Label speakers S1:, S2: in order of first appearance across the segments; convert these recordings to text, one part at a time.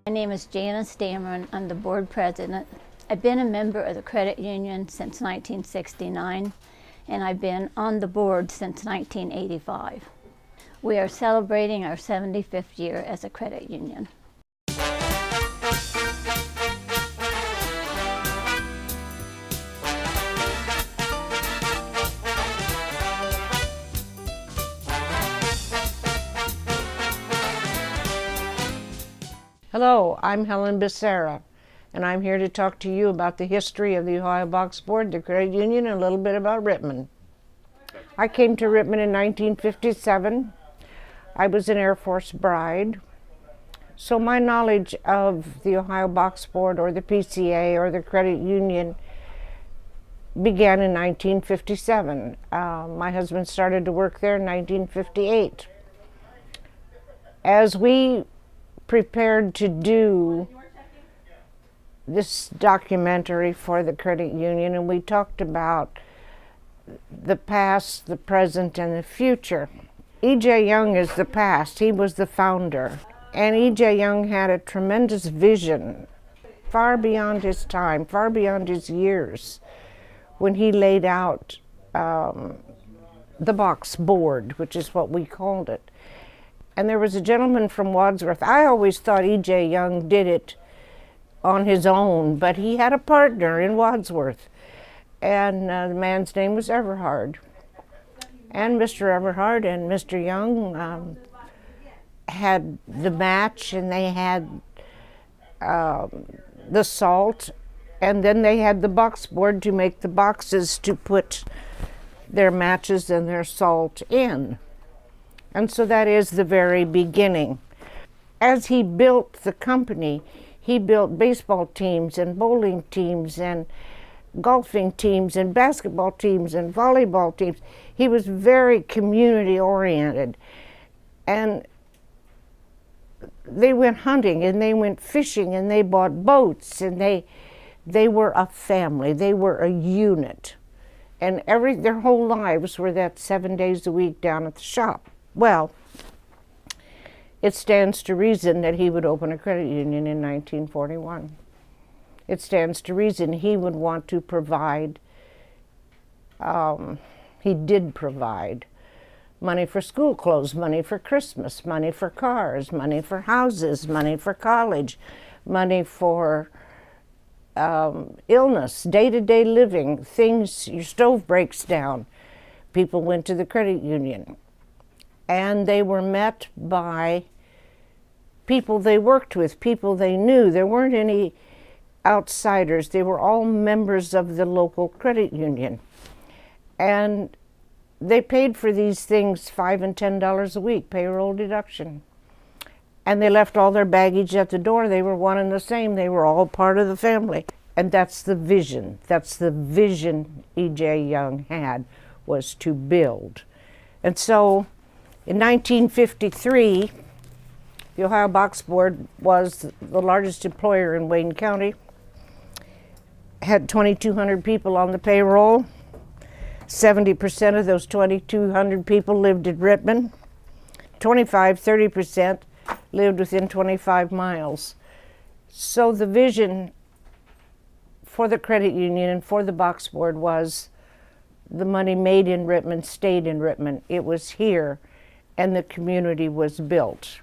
S1: My name is Janice Dameron. I'm the board president. I've been a member of the credit union since 1969, and I've been on the board since 1985. We are celebrating our 75th year as a credit union.
S2: Hello, I'm Helen Becerra, and I'm here to talk to you about the history of the Ohio Box Board, the credit union, and a little bit about Rittman. I came to Rittman in 1957. I was an Air Force bride, so my knowledge of the Ohio Box Board or the PCA or the credit union began in 1957. My husband started to work there in 1958. As we prepared to do this documentary for the credit union, and we talked about the past, the present, and the future. E.J. Young is the past. He was the founder. And E.J. Young had a tremendous vision, far beyond his time, far beyond his years, when he laid out the box board, which is what we called it. And there was a gentleman from Wadsworth. I always thought E.J. Young did it on his own, but he had a partner in Wadsworth. And the man's name was Everhard. And Mr. Everhard and Mr. Young had the match, and they had the salt, and then they had the box board to make the boxes to put their matches and their salt in. And so that is the very beginning. As he built the company, he built baseball teams and bowling teams and golfing teams and basketball teams and volleyball teams. He was very community oriented. And they went hunting and they went fishing and they bought boats, and they were a family. They were a unit. And their whole lives were that 7 days a week down at the shop. Well, it stands to reason that he would open a credit union in 1941. It stands to reason he would want to provide, he did provide money for school clothes, money for Christmas, money for cars, money for houses, money for college, money for illness, day-to-day living, things, your stove breaks down. People went to the credit union. And they were met by people they worked with, people they knew. There weren't any outsiders. They were all members of the local credit union. And they paid for these things $5 and $10 a week, payroll deduction. And they left all their baggage at the door. They were one and the same. They were all part of the family. And that's the vision. That's the vision E.J. Young had, was to build. And so in 1953, the Ohio Box Board was the largest employer in Wayne County, had 2,200 people on the payroll. 70% of those 2,200 people lived in Rittman. 30% lived within 25 miles. So the vision for the credit union and for the box board was the money made in Rittman stayed in Rittman. It was here, and the community was built.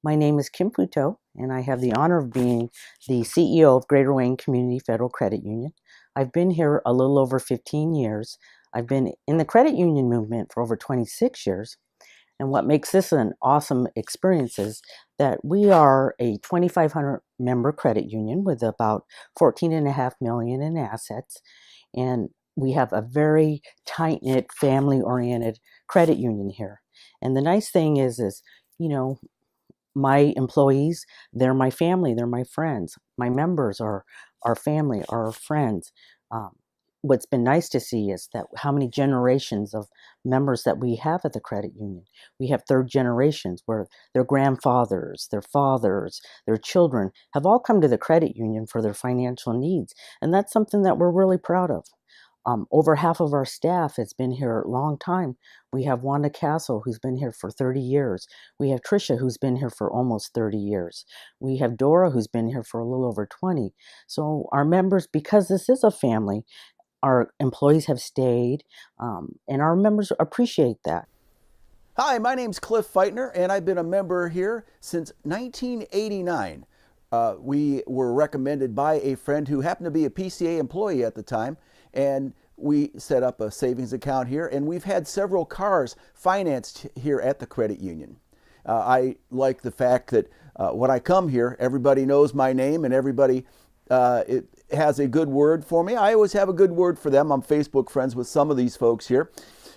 S3: My name is Gwcfcu, and I have the honor of being the CEO of Greater Wayne Community Federal Credit Union. I've been here a little over 15 years. I've been in the credit union movement for over 26 years. And what makes this an awesome experience is that we are a 2,500 member credit union with about $14.5 million in assets. And we have a very tight-knit, family-oriented credit union here. And the nice thing is, you know, my employees, they're my family, they're my friends. My members are our family, are our friends. what's been nice to see is that how many generations of members that we have at the credit union. We have third generations where their grandfathers, their fathers, their children have all come to the credit union for their financial needs. And that's something that we're really proud of. Over half of our staff has been here a long time. We have Wanda Castle, who's been here for 30 years. We have Tricia, who's been here for almost 30 years. We have Dora, who's been here for a little over 20. So our members, because this is a family, our employees have stayed, and our members appreciate that.
S4: Hi, my name's Cliff Feitner, and I've been a member here since 1989. We were recommended by a friend who happened to be a PCA employee at the time, and we set up a savings account here, and we've had several cars financed here at the credit union. I like the fact that when I come here, everybody knows my name and everybody it has a good word for me. I always have a good word for them. I'm Facebook friends with some of these folks here.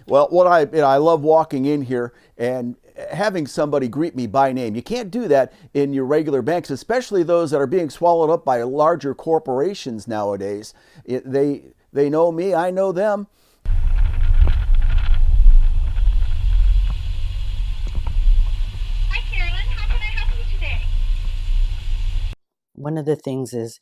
S4: Well, I love walking in here and having somebody greet me by name. You can't do that in your regular banks, especially those that are being swallowed up by larger corporations nowadays. They know me, I know them.
S5: Hi, Carolyn. How can I help you today?
S3: One of the things is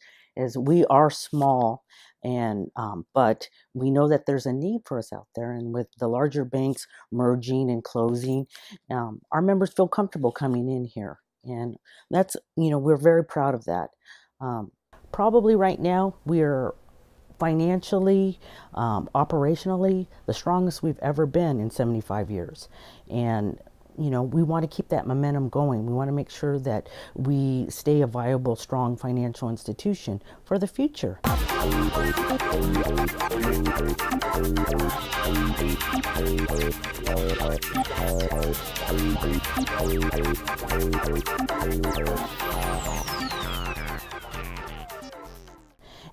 S3: we are small, and but we know that there's a need for us out there. And with the larger banks merging and closing, our members feel comfortable coming in here, and that's, we're very proud of that. Probably right now we're financially, operationally, the strongest we've ever been in 75 years. And, we want to keep that momentum going. We want to make sure that we stay a viable, strong financial institution for the future.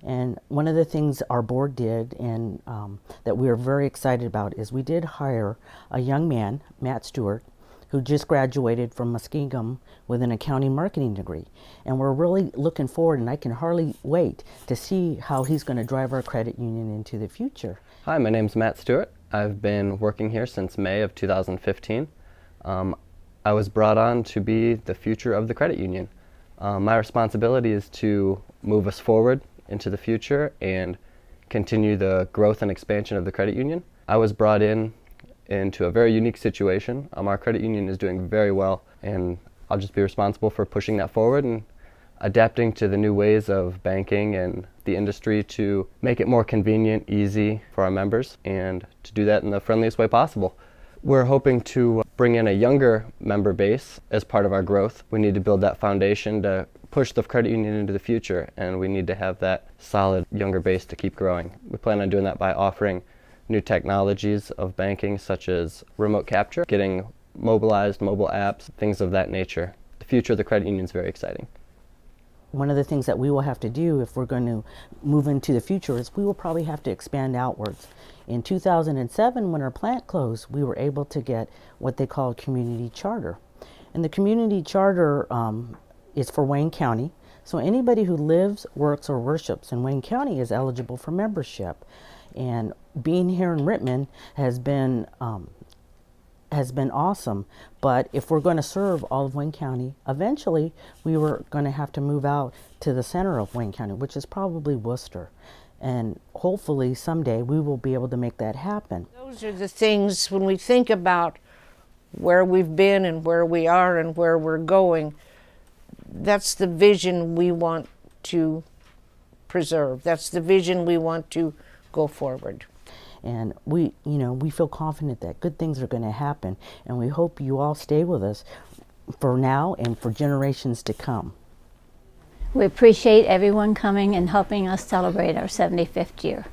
S3: And one of the things our board did, and that we are very excited about, is we did hire a young man, Matt Stewart, who just graduated from Muskingum with an accounting marketing degree. And we're really looking forward, and I can hardly wait to see how he's going to drive our credit union into the future.
S6: Hi, my name's Matt Stewart. I've been working here since May of 2015. I was brought on to be the future of the credit union. My responsibility is to move us forward into the future and continue the growth and expansion of the credit union. I was brought into a very unique situation. Our credit union is doing very well, and I'll just be responsible for pushing that forward and adapting to the new ways of banking and the industry to make it more convenient, easy for our members, and to do that in the friendliest way possible. We're hoping to bring in a younger member base as part of our growth. We need to build that foundation to push the credit union into the future, and we need to have that solid younger base to keep growing. We plan on doing that by offering new technologies of banking, such as remote capture, getting mobilized mobile apps, things of that nature. The future of the credit union is very exciting.
S3: One of the things that we will have to do if we're going to move into the future is we will probably have to expand outwards. In 2007, when our plant closed, we were able to get what they call a community charter. And the community charter is for Wayne County. So anybody who lives, works, or worships in Wayne County is eligible for membership. And being here in Rittman has been awesome. But if we're going to serve all of Wayne County, eventually we were going to have to move out to the center of Wayne County, which is probably Worcester. And hopefully someday we will be able to make that happen.
S2: Those are the things, when we think about where we've been and where we are and where we're going, that's the vision we want to preserve. That's the vision we want to go forward.
S3: And we feel confident that good things are going to happen, and we hope you all stay with us for now and for generations to come.
S1: We appreciate everyone coming and helping us celebrate our 75th year.